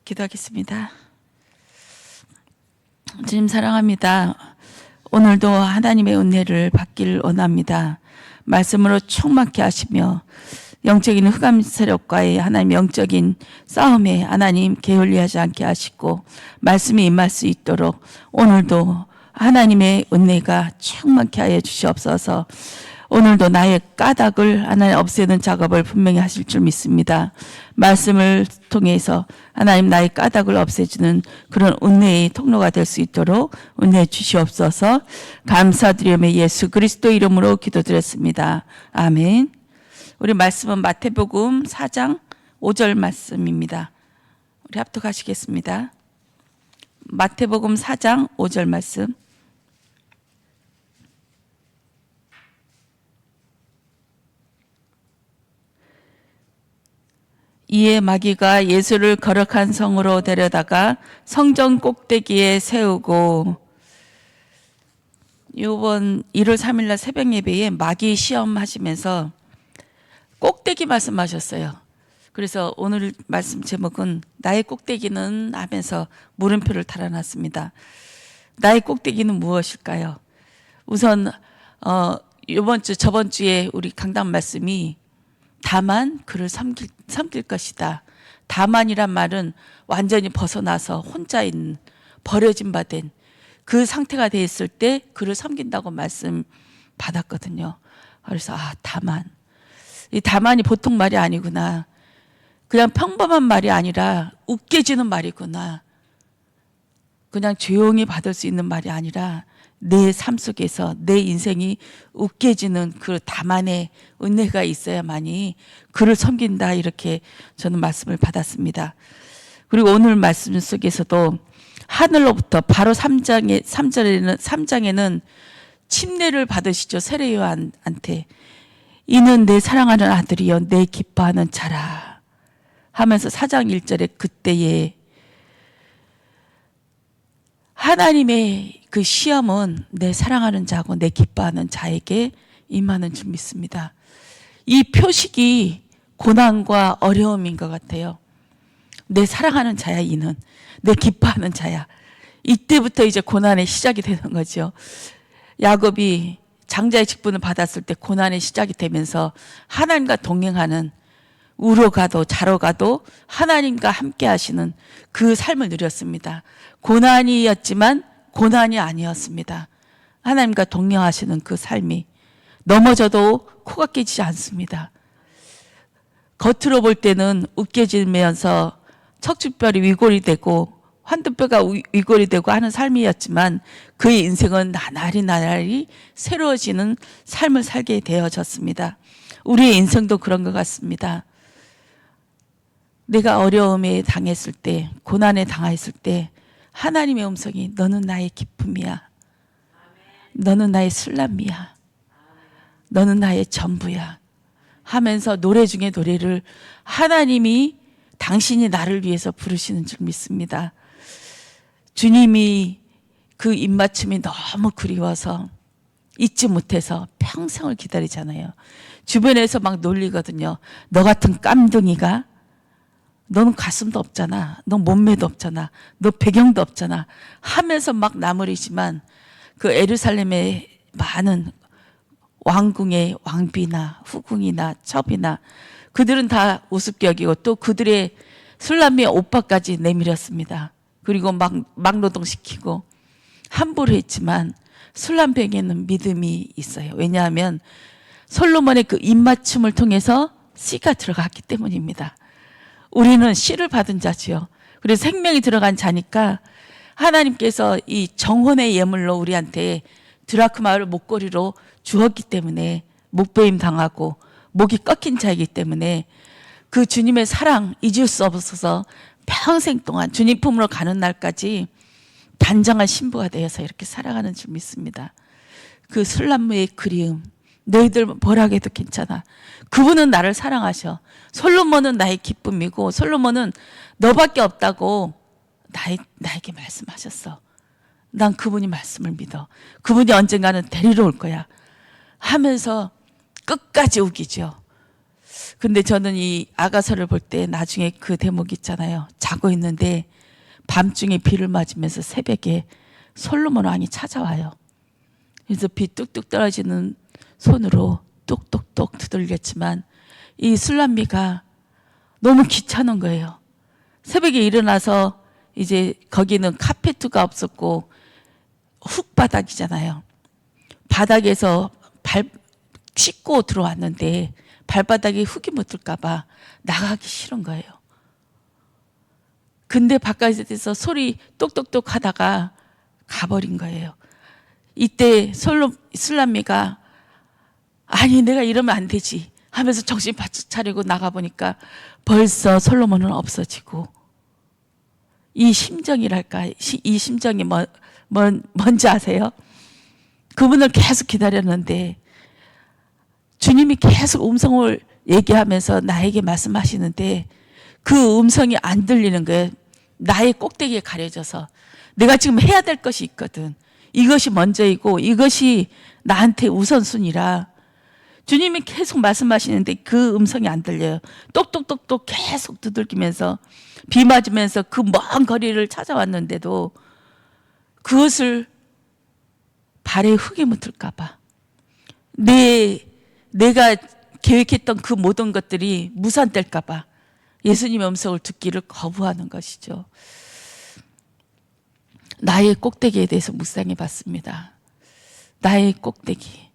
기도하겠습니다. 주님 사랑합니다. 오늘도 하나님의 은혜를 받기를 원합니다. 말씀으로 충만케 하시며 영적인 흑암 세력과의 하나님 영적인 싸움에 하나님 게을리하지 않게 하시고 말씀이 임할 수 있도록 오늘도 하나님의 은혜가 충만케 하여 주시옵소서. 오늘도 나의 까닭을 하나님 없애는 작업을 분명히 하실 줄 믿습니다. 말씀을 통해서 하나님 나의 까닭을 없애주는 그런 은혜의 통로가 될 수 있도록 은혜 주시옵소서. 감사드리며 예수 그리스도 이름으로 기도드렸습니다. 아멘. 우리 말씀은 마태복음 4장 5절 말씀입니다. 우리 합독하시겠습니다. 마태복음 4장 5절 말씀. 이에 마귀가 예수를 거룩한 성으로 데려다가 성전 꼭대기에 세우고, 이번 1월 3일날 새벽 예배에 마귀 시험 하시면서 꼭대기 말씀하셨어요. 그래서 오늘 말씀 제목은 나의 꼭대기는 하면서 물음표를 달아놨습니다. 나의 꼭대기는 무엇일까요? 우선 저번 주에 우리 강단 말씀이 다만 그를 섬길 것이다. 다만이란 말은 완전히 벗어나서 혼자 있는 버려진 바 된 그 상태가 돼 있을 때 그를 섬긴다고 말씀 받았거든요. 그래서 다만, 이 다만이 보통 말이 아니구나. 그냥 평범한 말이 아니라 웃겨지는 말이구나. 그냥 조용히 받을 수 있는 말이 아니라 내 삶 속에서 내 인생이 웃겨지는 그 다만의 은혜가 있어야만이 그를 섬긴다, 이렇게 저는 말씀을 받았습니다. 그리고 오늘 말씀 속에서도 하늘로부터 바로 3장에는 침례를 받으시죠. 세례 요한한테. 이는 내 사랑하는 아들이여 내 기뻐하는 자라 하면서 4장 1절에 그때에 하나님의 그 시험은 내 사랑하는 자고 내 기뻐하는 자에게 임하는 줄 믿습니다. 이 표식이 고난과 어려움인 것 같아요. 내 사랑하는 자야, 이는 내 기뻐하는 자야. 이때부터 이제 고난의 시작이 되는 거죠. 야곱이 장자의 직분을 받았을 때 고난의 시작이 되면서 하나님과 동행하는, 우로 가도 자로 가도 하나님과 함께 하시는 그 삶을 누렸습니다. 고난이었지만 고난이 아니었습니다. 하나님과 동행하시는 그 삶이 넘어져도 코가 깨지지 않습니다. 겉으로 볼 때는 웃겨지면서 척추뼈이 위골이 되고 환두뼈가 위골이 되고 하는 삶이었지만 그의 인생은 나날이 새로워지는 삶을 살게 되어졌습니다. 우리의 인생도 그런 것 같습니다. 내가 어려움에 당했을 때, 고난에 당했을 때 하나님의 음성이 너는 나의 기쁨이야. 너는 나의 슬람이야. 너는 나의 전부야 하면서 노래 중에 노래를 하나님이 당신이 나를 위해서 부르시는 줄 믿습니다. 주님이 그 입맞춤이 너무 그리워서 잊지 못해서 평생을 기다리잖아요. 주변에서 막 놀리거든요. 너 같은 깜둥이가, 너는 가슴도 없잖아. 너 몸매도 없잖아. 너 배경도 없잖아. 하면서 막 나무리지만 그 예루살렘의 많은 왕궁의 왕비나 후궁이나 첩이나 그들은 다 우습게 여기고 또 그들의 술람미의 오빠까지 내밀었습니다. 그리고 막 노동시키고 함부로 했지만 술람병에는 믿음이 있어요. 왜냐하면 솔로몬의 그 입맞춤을 통해서 씨가 들어갔기 때문입니다. 우리는 씨를 받은 자지요. 그래서 생명이 들어간 자니까 하나님께서 이 정혼의 예물로 우리한테 드라크마를 목걸이로 주었기 때문에 목베임 당하고 목이 꺾인 자이기 때문에 그 주님의 사랑 잊을 수 없어서 평생 동안 주님 품으로 가는 날까지 단정한 신부가 되어서 이렇게 살아가는 줄 믿습니다. 그 술람무의 그리움, 너희들 뭐라 해도 괜찮아. 그분은 나를 사랑하셔. 솔로몬은 나의 기쁨이고 솔로몬은 너밖에 없다고 나에게 말씀하셨어. 난 그분이 말씀을 믿어. 그분이 언젠가는 데리러 올 거야 하면서 끝까지 우기죠. 근데 저는 이 아가서를 볼 때 나중에 그 대목 있잖아요. 자고 있는데 밤중에 비를 맞으면서 새벽에 솔로몬 왕이 찾아와요. 그래서 비 뚝뚝 떨어지는 손으로 똑똑똑 두들겼지만 이 술람미가 너무 귀찮은 거예요. 새벽에 일어나서 이제 거기는 카페트가 없었고 흙바닥이잖아요. 바닥에서 씻고 들어왔는데 발바닥에 흙이 묻을까 봐 나가기 싫은 거예요. 근데 바깥에서 소리 똑똑똑 하다가 가버린 거예요. 이때 술람미가 아니 내가 이러면 안 되지 하면서 정신 바짝 차리고 나가보니까 벌써 솔로몬은 없어지고, 이 심정이랄까, 이 심정이 뭔지 아세요? 그분을 계속 기다렸는데 주님이 계속 음성을 얘기하면서 나에게 말씀하시는데 그 음성이 안 들리는 거예요. 나의 꼭대기에 가려져서 내가 지금 해야 될 것이 있거든. 이것이 먼저이고 이것이 나한테 우선순위라 주님이 계속 말씀하시는데 그 음성이 안 들려요. 똑똑똑똑 계속 두들기면서 비 맞으면서 그 먼 거리를 찾아왔는데도 그것을 발에 흙이 묻을까 봐 내가 계획했던 그 모든 것들이 무산될까 봐 예수님의 음성을 듣기를 거부하는 것이죠. 나의 꼭대기에 대해서 묵상해 봤습니다. 나의 꼭대기,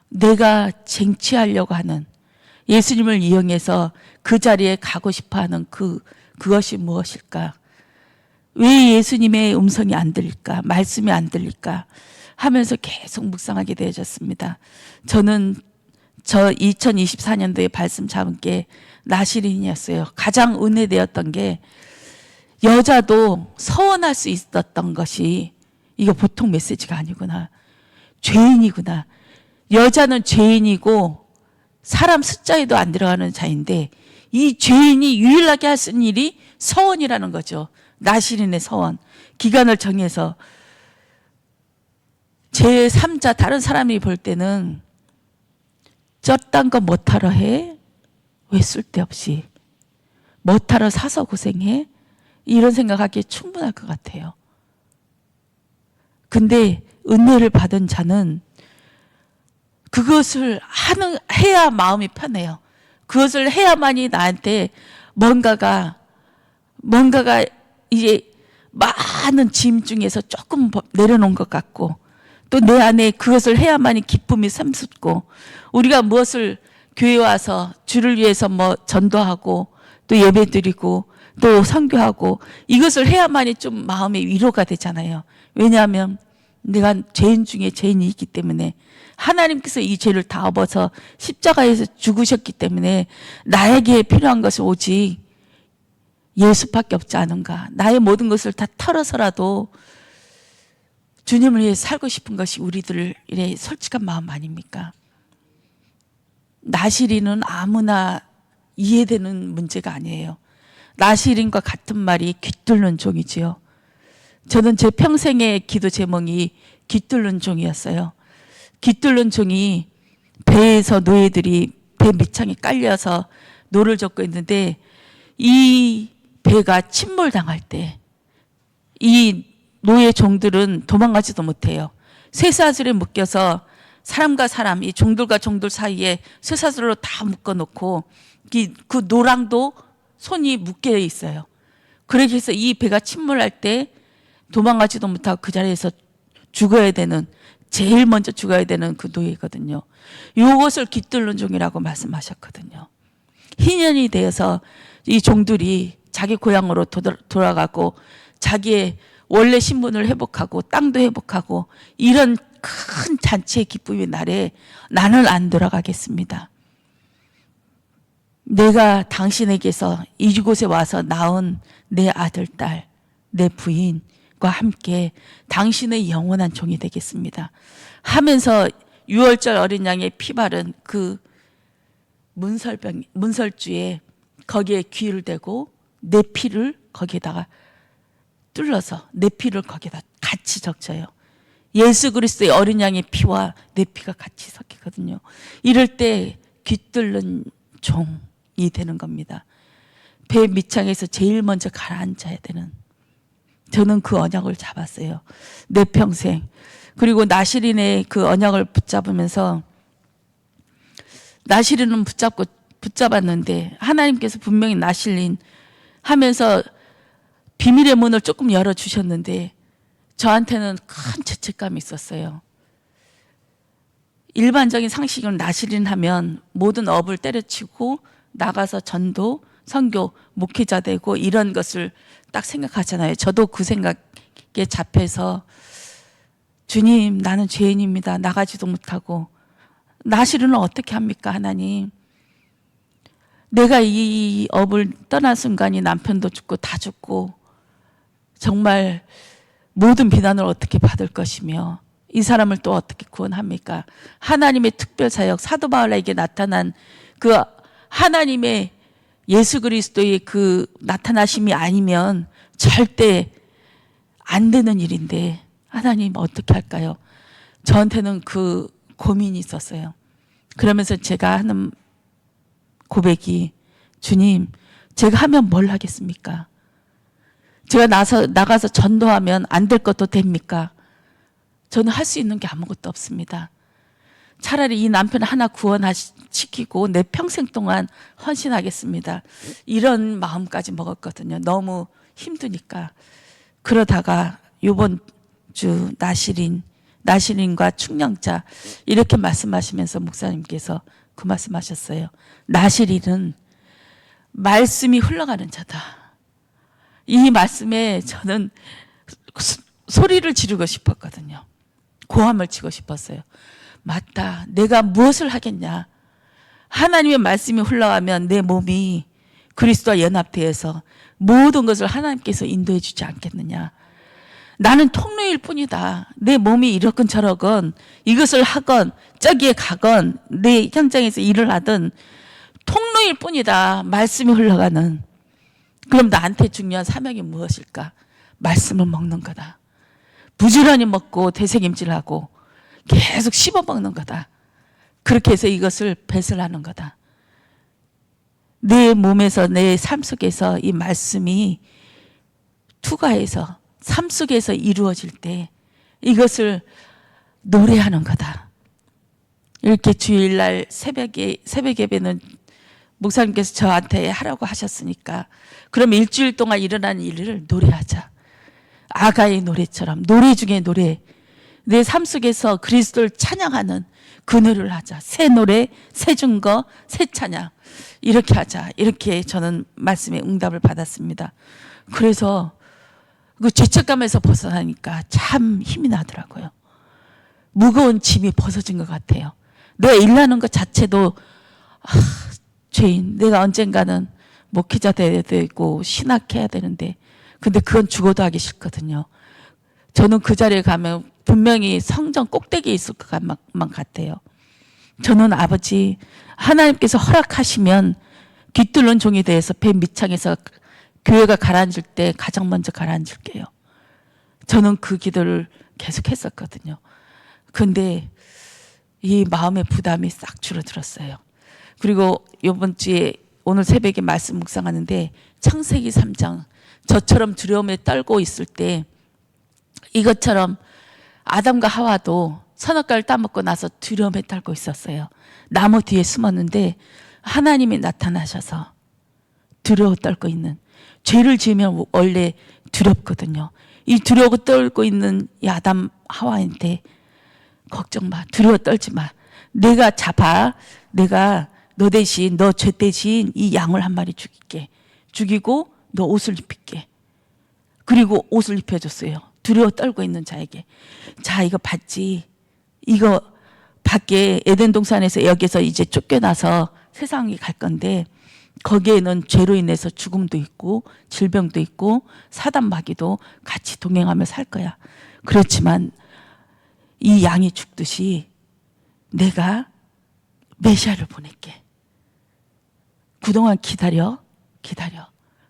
내가 쟁취하려고 하는, 예수님을 이용해서 그 자리에 가고 싶어하는 그것이 무엇일까? 왜 예수님의 음성이 안 들릴까? 말씀이 안 들릴까? 하면서 계속 묵상하게 되어졌습니다. 저는 2024년도에 말씀 잡은 게 나시린이었어요. 가장 은혜되었던 게 여자도 서원할 수 있었던 것이 이거 보통 메시지가 아니구나. 죄인이구나. 여자는 죄인이고 사람 숫자에도 안 들어가는 자인데 이 죄인이 유일하게 할 수 있는 일이 서원이라는 거죠. 나시린의 서원. 기간을 정해서 제3자 다른 사람이 볼 때는 쩌딴 거 못하러 해? 왜 쓸데없이? 못하러 사서 고생해? 이런 생각하기에 충분할 것 같아요. 근데 은혜를 받은 자는 그것을 해야 마음이 편해요. 그것을 해야만이 나한테 뭔가가 이제 많은 짐 중에서 조금 내려놓은 것 같고 또 내 안에 그것을 해야만이 기쁨이 샘솟고, 우리가 무엇을 교회 와서 주를 위해서 전도하고 또 예배드리고 또 선교하고 이것을 해야만이 좀 마음의 위로가 되잖아요. 왜냐하면 내가 죄인 중에 죄인이 있기 때문에 하나님께서 이 죄를 다 업어서 십자가에서 죽으셨기 때문에 나에게 필요한 것은 오직 예수밖에 없지 않은가. 나의 모든 것을 다 털어서라도 주님을 위해 살고 싶은 것이 우리들의 솔직한 마음 아닙니까? 나시린은 아무나 이해되는 문제가 아니에요. 나시린과 같은 말이 깃뚫는 종이지요. 저는 제 평생의 기도 제목이 깃뚫는 종이었어요. 깃뚫는 종이 배에서 노예들이 배 밑창에 깔려서 노를 젓고 있는데 이 배가 침몰당할 때 이 노예 종들은 도망가지도 못해요. 쇠사슬에 묶여서 사람과 사람, 이 종들과 종들 사이에 쇠사슬로 다 묶어놓고 그 노랑도 손이 묶여 있어요. 그렇게 해서 이 배가 침몰할 때 도망가지도 못하고 그 자리에서 죽어야 되는, 제일 먼저 죽어야 되는 그 노예거든요. 이것을 깃뚫는 종이라고 말씀하셨거든요. 희년이 되어서 이 종들이 자기 고향으로 돌아가고 자기의 원래 신분을 회복하고 땅도 회복하고 이런 큰 잔치의 기쁨의 날에 나는 안 돌아가겠습니다. 내가 당신에게서 이곳에 와서 낳은 내 아들, 딸, 내 부인과 함께 당신의 영원한 종이 되겠습니다 하면서 6월절 어린 양의 피 바른 그 문설주에 거기에 귀를 대고 내 피를 거기에다가 뚫러서 내 피를 거기에다 같이 적셔요. 예수 그리스도의 어린 양의 피와 내 피가 같이 섞이거든요. 이럴 때 깃뚫는 종이 되는 겁니다. 배 밑창에서 제일 먼저 가라앉아야 되는, 저는 그 언약을 잡았어요. 내 평생. 그리고 나시린의 그 언약을 붙잡으면서, 나시린은 붙잡았는데 하나님께서 분명히 나시린 하면서 비밀의 문을 조금 열어주셨는데 저한테는 큰 죄책감이 있었어요. 일반적인 상식으로 나시린 하면 모든 업을 때려치고 나가서 전도, 선교, 목회자 되고 이런 것을 딱 생각하잖아요. 저도 그 생각에 잡혀서 주님, 나는 죄인입니다. 나가지도 못하고. 나시린은 어떻게 합니까, 하나님? 내가 이 업을 떠난 순간이 남편도 죽고 다 죽고 정말 모든 비난을 어떻게 받을 것이며 이 사람을 또 어떻게 구원합니까? 하나님의 특별 사역, 사도 바울에게 나타난 그 하나님의 예수 그리스도의 그 나타나심이 아니면 절대 안 되는 일인데 하나님 어떻게 할까요? 저한테는 그 고민이 있었어요. 그러면서 제가 하는 고백이, 주님, 제가 하면 뭘 하겠습니까? 제가 나가서 전도하면 안 될 것도 됩니까? 저는 할 수 있는 게 아무것도 없습니다. 차라리 이 남편 하나 구원시키고 내 평생 동안 헌신하겠습니다. 이런 마음까지 먹었거든요. 너무 힘드니까. 그러다가 이번 주 나시린과 충령자 이렇게 말씀하시면서 목사님께서 그 말씀하셨어요. 나시린은 말씀이 흘러가는 자다. 이 말씀에 저는 소리를 지르고 싶었거든요. 고함을 치고 싶었어요. 맞다. 내가 무엇을 하겠냐. 하나님의 말씀이 흘러가면 내 몸이 그리스도와 연합되어서 모든 것을 하나님께서 인도해 주지 않겠느냐. 나는 통로일 뿐이다. 내 몸이 이렇건 저렇건 이것을 하건 저기에 가건 내 현장에서 일을 하든 통로일 뿐이다. 말씀이 흘러가는. 그럼 나한테 중요한 사명이 무엇일까? 말씀을 먹는 거다. 부지런히 먹고 되새김질하고 계속 씹어먹는 거다. 그렇게 해서 이것을 배설하는 거다. 내 몸에서 내 삶 속에서 이 말씀이 투과해서 삶 속에서 이루어질 때 이것을 노래하는 거다. 이렇게 주일날 새벽 예배는 목사님께서 저한테 하라고 하셨으니까 그럼 일주일 동안 일어난 일을 노래하자. 아가의 노래처럼 노래 중에 노래, 내 삶 속에서 그리스도를 찬양하는 그 노래를 하자. 새 노래, 새 증거, 새 찬양 이렇게 하자. 이렇게 저는 말씀에 응답을 받았습니다. 그래서 그 죄책감에서 벗어나니까 참 힘이 나더라고요. 무거운 짐이 벗어진 것 같아요. 내가 일하는 것 자체도 죄인, 내가 언젠가는 목회자 돼야 되고 신학해야 되는데 근데 그건 죽어도 하기 싫거든요. 저는 그 자리에 가면 분명히 성전 꼭대기에 있을 것만 같아요. 저는 아버지 하나님께서 허락하시면 깃들는 종이 되어서 배 밑창에서 교회가 가라앉을 때 가장 먼저 가라앉을게요. 저는 그 기도를 계속 했었거든요. 근데 이 마음의 부담이 싹 줄어들었어요. 그리고 이번 주에 오늘 새벽에 말씀 묵상하는데 창세기 3장 저처럼 두려움에 떨고 있을 때 이것처럼 아담과 하와도 선악과를 따먹고 나서 두려움에 떨고 있었어요. 나무 뒤에 숨었는데 하나님이 나타나셔서 두려워 떨고 있는, 죄를 지으면 원래 두렵거든요. 이 두려워 떨고 있는 이 아담 하와한테 걱정 마, 두려워 떨지 마. 내가 잡아, 내가 너 대신, 너 죄 대신 이 양을 한 마리 죽일게. 죽이고 너 옷을 입힐게. 그리고 옷을 입혀줬어요. 두려워 떨고 있는 자에게. 자, 이거 받지. 이거 밖에 에덴 동산에서 여기서 이제 쫓겨나서 세상에 갈 건데 거기에는 죄로 인해서 죽음도 있고 질병도 있고 사단 마귀도 같이 동행하며 살 거야. 그렇지만 이 양이 죽듯이 내가 메시아를 보낼게. 그동안 기다려.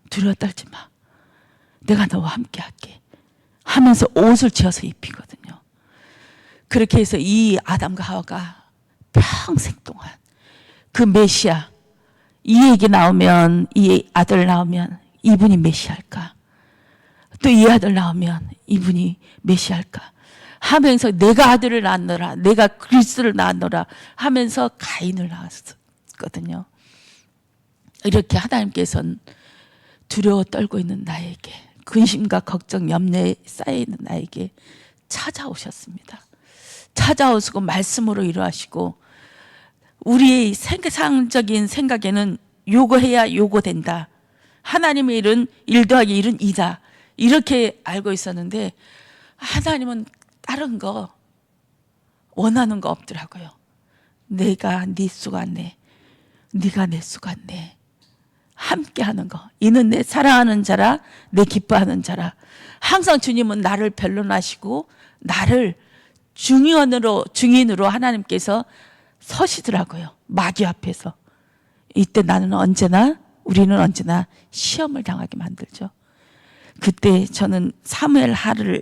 두려워 떨지 마. 내가 너와 함께 할게. 하면서 옷을 지어서 입히거든요. 그렇게 해서 이 아담과 하와가 평생 동안 그 메시아, 이 얘기 나오면, 이 아들 나오면 이분이 메시아일까? 또 이 아들 나오면 이분이 메시아일까? 하면서 내가 아들을 낳았노라, 내가 그리스도를 낳았노라 하면서 가인을 낳았거든요. 이렇게 하나님께서는 두려워 떨고 있는 나에게, 근심과 걱정, 염려에 쌓여있는 나에게 찾아오셨습니다. 찾아오시고 말씀으로 이루하시고, 우리의 세상적인 생각에는 요거해야 요거된다, 하나님의 일은 1 더하기 1은 2다, 이렇게 알고 있었는데 하나님은 다른 거 원하는 거 없더라고요. 내가 네 수같네, 네가 내 수같네, 함께하는 거. 이는 내 사랑하는 자라, 내 기뻐하는 자라. 항상 주님은 나를 변론하시고 나를 증인으로 하나님께서 서시더라고요. 마귀 앞에서. 이때 우리는 언제나 시험을 당하게 만들죠. 그때 저는 사무엘 하를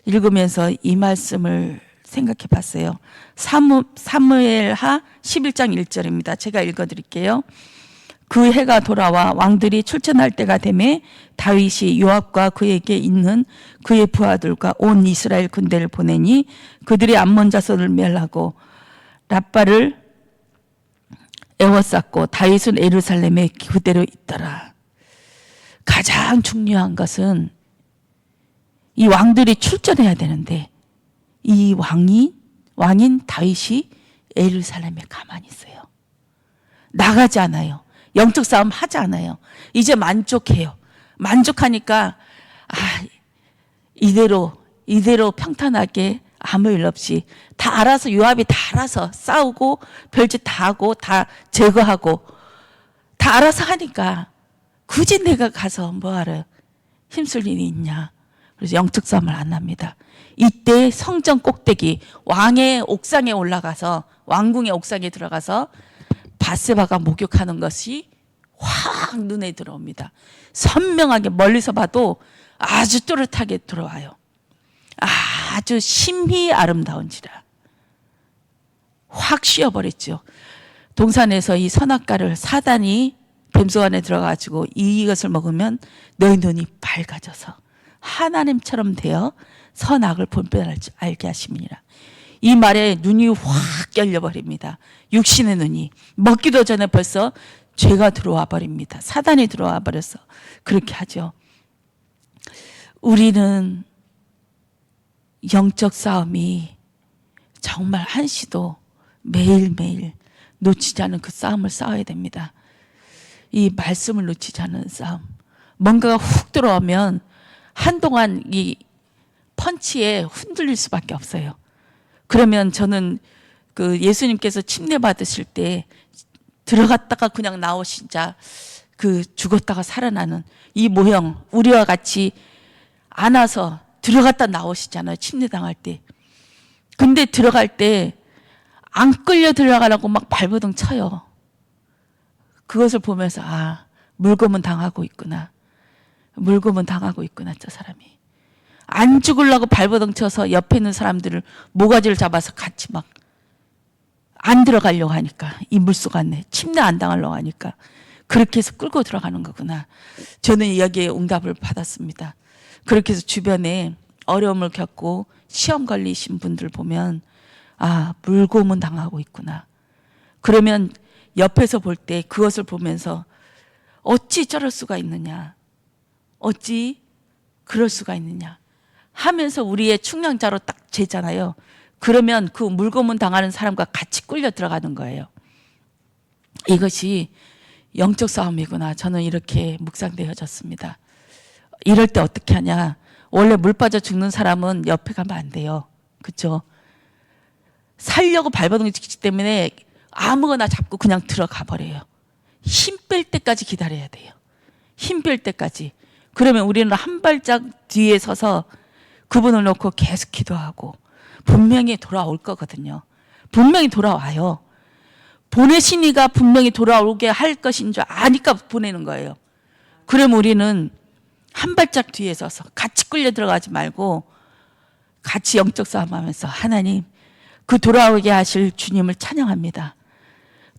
읽으면서 이 말씀을 생각해 봤어요. 사무엘 하 11장 1절입니다. 제가 읽어드릴게요. 그 해가 돌아와 왕들이 출전할 때가 되매 다윗이 요압과 그에게 있는 그의 부하들과 온 이스라엘 군대를 보내니 그들이 암몬 자손을 멸하고 랍바를 에워쌌고 다윗은 예루살렘에 그대로 있더라. 가장 중요한 것은 이 왕들이 출전해야 되는데 이 왕인 다윗이 예루살렘에 가만히 있어요. 나가지 않아요. 영적 싸움 하지 않아요. 이제 만족해요. 만족하니까 이대로 평탄하게 아무 일 없이 다 알아서, 요압이 다 알아서 싸우고 별짓 다 하고 다 제거하고 다 알아서 하니까 굳이 내가 가서 뭐하러 힘쓸 일이 있냐. 그래서 영적 싸움을 안 합니다. 이때 성전 꼭대기 왕의 옥상에 올라가서, 왕궁의 옥상에 들어가서 밧세바가 목욕하는 것이 확 눈에 들어옵니다. 선명하게 멀리서 봐도 아주 또렷하게 들어와요. 아주 심히 아름다운지라. 확 씌어버렸죠. 동산에서 이 선악과를 사단이 뱀소 안에 들어가지고 이것을 먹으면 너희 눈이 밝아져서 하나님처럼 되어 선악을 분별할 줄 알게 하심이니라. 이 말에 눈이 확 열려버립니다. 육신의 눈이. 먹기도 전에 벌써 죄가 들어와 버립니다. 사단이 들어와 버려서 그렇게 하죠. 우리는 영적 싸움이 정말 한시도 매일매일 놓치지 않은 그 싸움을 싸워야 됩니다. 이 말씀을 놓치지 않은 싸움. 뭔가가 훅 들어오면 한동안 이 펀치에 흔들릴 수밖에 없어요. 그러면 저는 그 예수님께서 침례 받으실 때 들어갔다가 그냥 나오시자 그 죽었다가 살아나는 이 모형, 우리와 같이 안아서 들어갔다 나오시잖아요. 침례 당할 때. 근데 들어갈 때 안 끌려 들어가라고 막 발버둥 쳐요. 그것을 보면서 물고문 당하고 있구나. 물고문 당하고 있구나, 저 사람이. 안 죽으려고 발버둥 쳐서 옆에 있는 사람들을 모가지를 잡아서 같이 막 안 들어가려고 하니까, 이 물속 안에 침례 안 당하려고 하니까 그렇게 해서 끌고 들어가는 거구나. 저는 여기에 응답을 받았습니다. 그렇게 해서 주변에 어려움을 겪고 시험 걸리신 분들 보면 물고문 당하고 있구나. 그러면 옆에서 볼 때 그것을 보면서 어찌 저럴 수가 있느냐, 어찌 그럴 수가 있느냐 하면서 우리의 충량자로 딱 재잖아요. 그러면 그 물고문 당하는 사람과 같이 끌려 들어가는 거예요. 이것이 영적 싸움이구나. 저는 이렇게 묵상되어졌습니다. 이럴 때 어떻게 하냐. 원래 물 빠져 죽는 사람은 옆에 가면 안 돼요. 그렇죠? 살려고 발버둥 치기 때문에 아무거나 잡고 그냥 들어가 버려요. 힘 뺄 때까지 기다려야 돼요. 힘 뺄 때까지. 그러면 우리는 한 발짝 뒤에 서서 그분을 놓고 계속 기도하고 분명히 돌아올 거거든요. 분명히 돌아와요. 보내신 이가 분명히 돌아오게 할 것인 줄 아니까 보내는 거예요. 그럼 우리는 한 발짝 뒤에 서서 같이 끌려 들어가지 말고 같이 영적 싸움하면서 하나님, 그 돌아오게 하실 주님을 찬양합니다.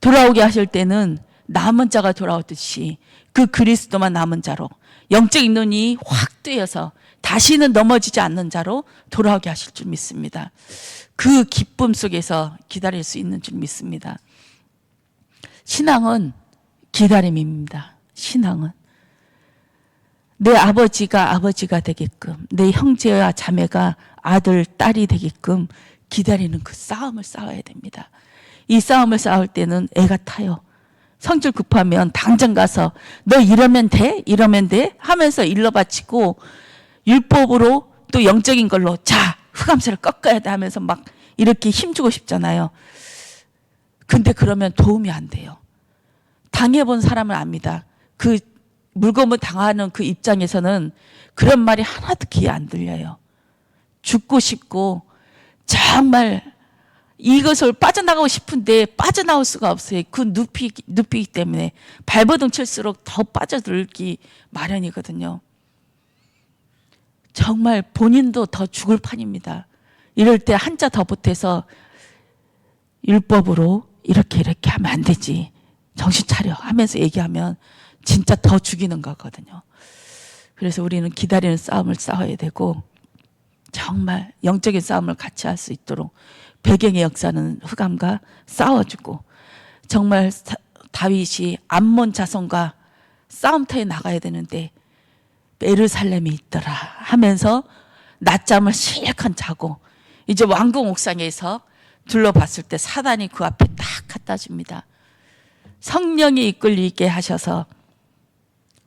돌아오게 하실 때는 남은 자가 돌아오듯이 그 그리스도만 남은 자로 영적인 눈이 확 뜨여서 다시는 넘어지지 않는 자로 돌아오게 하실 줄 믿습니다. 그 기쁨 속에서 기다릴 수 있는 줄 믿습니다. 신앙은 기다림입니다. 신앙은 내 아버지가 되게끔, 내 형제와 자매가 아들, 딸이 되게끔 기다리는 그 싸움을 싸워야 됩니다. 이 싸움을 싸울 때는 애가 타요. 성질 급하면 당장 가서 너 이러면 돼? 이러면 돼? 하면서 일러 바치고 율법으로 또 영적인 걸로 자, 흑암새를 꺾어야 돼 하면서 막 이렇게 힘주고 싶잖아요. 근데 그러면 도움이 안 돼요. 당해본 사람은 압니다. 그 물건을 당하는 그 입장에서는 그런 말이 하나도 귀에 안 들려요. 죽고 싶고 정말 이것을 빠져나가고 싶은데 빠져나올 수가 없어요. 그 눕히기 때문에 발버둥 칠수록 더 빠져들기 마련이거든요. 정말 본인도 더 죽을 판입니다. 이럴 때 한자 더 보태서 율법으로 이렇게 하면 안 되지. 정신 차려 하면서 얘기하면 진짜 더 죽이는 거거든요. 그래서 우리는 기다리는 싸움을 싸워야 되고 정말 영적인 싸움을 같이 할 수 있도록 배경의 역사는 흑암과 싸워주고 정말 다윗이 암몬 자손과 싸움터에 나가야 되는데 예루살렘이 있더라 하면서 낮잠을 실컷 자고 이제 왕궁 옥상에서 둘러봤을 때 사단이 그 앞에 딱 갖다 줍니다. 성령이 이끌리게 하셔서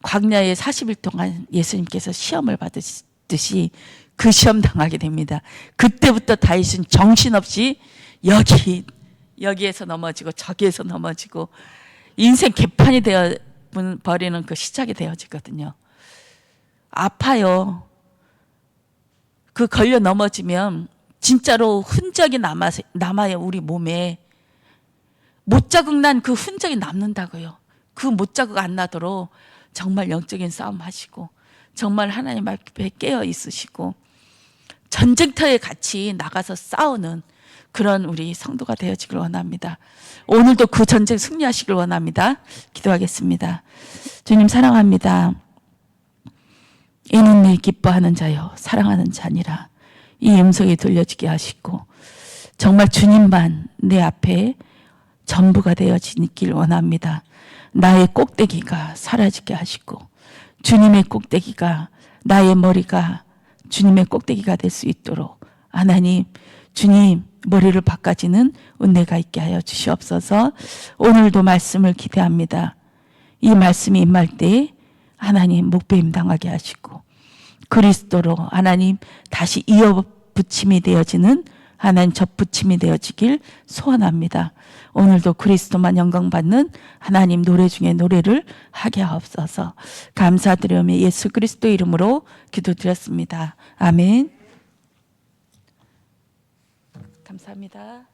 광야에 40일 동안 예수님께서 시험을 받으시듯이 그 시험 당하게 됩니다. 그때부터 다윗은 정신없이 여기에서 넘어지고 저기에서 넘어지고 인생 개판이 되어 버리는 그 시작이 되어지거든요. 아파요. 그 걸려 넘어지면 진짜로 흔적이 남아요. 우리 몸에. 못자국 난 그 흔적이 남는다고요. 그 못자국 안 나도록 정말 영적인 싸움 하시고 정말 하나님 앞에 깨어 있으시고 전쟁터에 같이 나가서 싸우는 그런 우리 성도가 되어지길 원합니다. 오늘도 그 전쟁 승리하시길 원합니다. 기도하겠습니다. 주님 사랑합니다. 이는 내 기뻐하는 자요 사랑하는 자니라. 이 음성이 들려지게 하시고 정말 주님만 내 앞에 전부가 되어지길 원합니다. 나의 꼭대기가 사라지게 하시고 주님의 꼭대기가 나의 머리가 주님의 꼭대기가 될 수 있도록 하나님 주님 머리를 바꿔지는 은혜가 있게 하여 주시옵소서. 오늘도 말씀을 기대합니다. 이 말씀이 임할 때 하나님 목배임 당하게 하시고 그리스도로 하나님 다시 이어붙임이 되어지는 하나님 접붙임이 되어지길 소원합니다. 오늘도 그리스도만 영광받는 하나님 노래 중에 노래를 하게 하옵소서. 감사드리며 예수 그리스도 이름으로 기도드렸습니다. 아멘. 감사합니다.